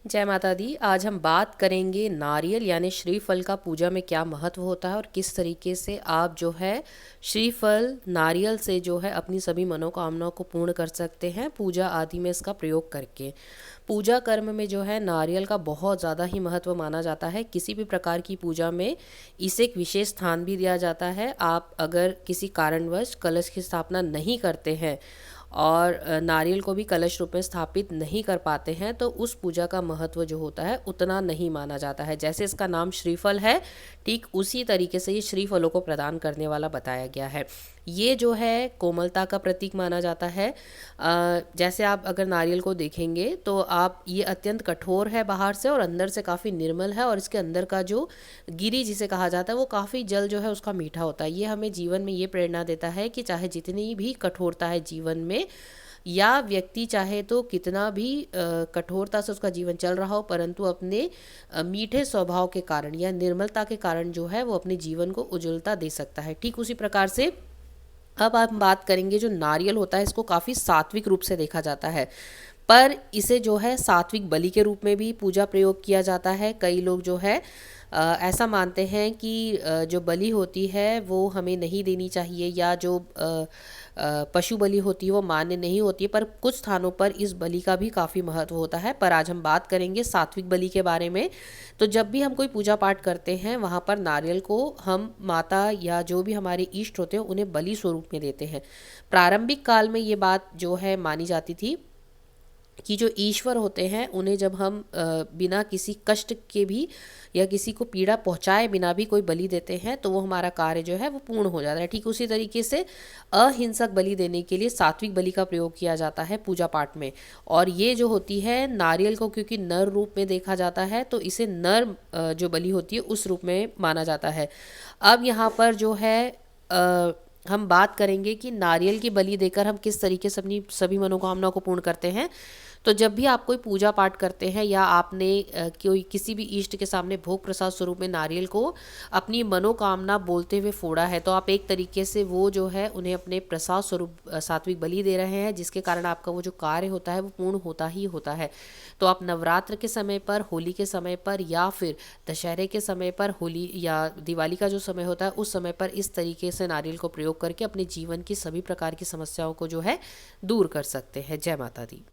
जय माता दी। आज हम बात करेंगे नारियल यानी श्रीफल का पूजा में क्या महत्व होता है और किस तरीके से आप जो है श्रीफल नारियल से जो है अपनी सभी मनोकामनाओं को पूर्ण कर सकते हैं पूजा आदि में इसका प्रयोग करके। पूजा कर्म में जो है नारियल का बहुत ज़्यादा ही महत्व माना जाता है। किसी भी प्रकार की पूजा में इसे एक विशेष स्थान भी दिया जाता है। आप अगर किसी कारणवश कलश की स्थापना नहीं करते हैं और नारियल को भी कलश रूप में स्थापित नहीं कर पाते हैं तो उस पूजा का महत्व जो होता है उतना नहीं माना जाता है। जैसे इसका नाम श्रीफल है, ठीक उसी तरीके से ये श्रीफलों को प्रदान करने वाला बताया गया है। ये जो है कोमलता का प्रतीक माना जाता है। जैसे आप अगर नारियल को देखेंगे तो आप ये अत्यंत कठोर है बाहर से और अंदर से काफ़ी निर्मल है, और इसके अंदर का जो गिरी जिसे कहा जाता है वो काफ़ी जल जो है उसका मीठा होता है। ये हमें जीवन में ये प्रेरणा देता है कि चाहे जितनी भी कठोरता है जीवन में, या व्यक्ति चाहे तो कितना भी कठोरता से उसका जीवन चल रहा हो, परंतु अपने मीठे स्वभाव के कारण या निर्मलता के कारण जो है वो अपने जीवन को उज्ज्वलता दे सकता है। ठीक उसी प्रकार से अब हम बात करेंगे जो नारियल होता है इसको काफ़ी सात्विक रूप से देखा जाता है, पर इसे जो है सात्विक बलि के रूप में भी पूजा प्रयोग किया जाता है। कई लोग जो है ऐसा मानते हैं कि जो बलि होती है वो हमें नहीं देनी चाहिए, या जो पशु बलि होती है वो मान्य नहीं होती है, पर कुछ स्थानों पर इस बलि का भी काफ़ी महत्व होता है। पर आज हम बात करेंगे सात्विक बलि के बारे में। तो जब भी हम कोई पूजा पाठ करते हैं वहाँ पर नारियल को हम माता या जो भी हमारे इष्ट होते हैं उन्हें बलि स्वरूप में देते हैं। प्रारंभिक काल में ये बात जो है मानी जाती थी कि जो ईश्वर होते हैं उन्हें जब हम बिना किसी कष्ट के भी या किसी को पीड़ा पहुंचाए बिना भी कोई बलि देते हैं तो वो हमारा कार्य जो है वो पूर्ण हो जाता है। ठीक उसी तरीके से अहिंसक बलि देने के लिए सात्विक बलि का प्रयोग किया जाता है पूजा पाठ में। और ये जो होती है नारियल को क्योंकि नर रूप में देखा जाता है तो इसे नर जो बलि होती है उस रूप में माना जाता है। अब यहाँ पर जो है हम बात करेंगे कि नारियल की बलि देकर हम किस तरीके से अपनी सभी मनोकामनाओं को पूर्ण करते हैं। तो जब भी आप कोई पूजा पाठ करते हैं या आपने कोई किसी भी इष्ट के सामने भोग प्रसाद स्वरूप में नारियल को अपनी मनोकामना बोलते हुए फोड़ा है, तो आप एक तरीके से वो जो है उन्हें अपने प्रसाद स्वरूप सात्विक बलि दे रहे हैं, जिसके कारण आपका वो जो कार्य होता है वो पूर्ण होता ही होता है। तो आप नवरात्र के समय पर, होली के समय पर, या फिर दशहरे के समय पर, होली या दिवाली का जो समय होता है उस समय पर इस तरीके से नारियल को प्रयोग करके अपने जीवन की सभी प्रकार की समस्याओं को जो है दूर कर सकते हैं। जय माता दी।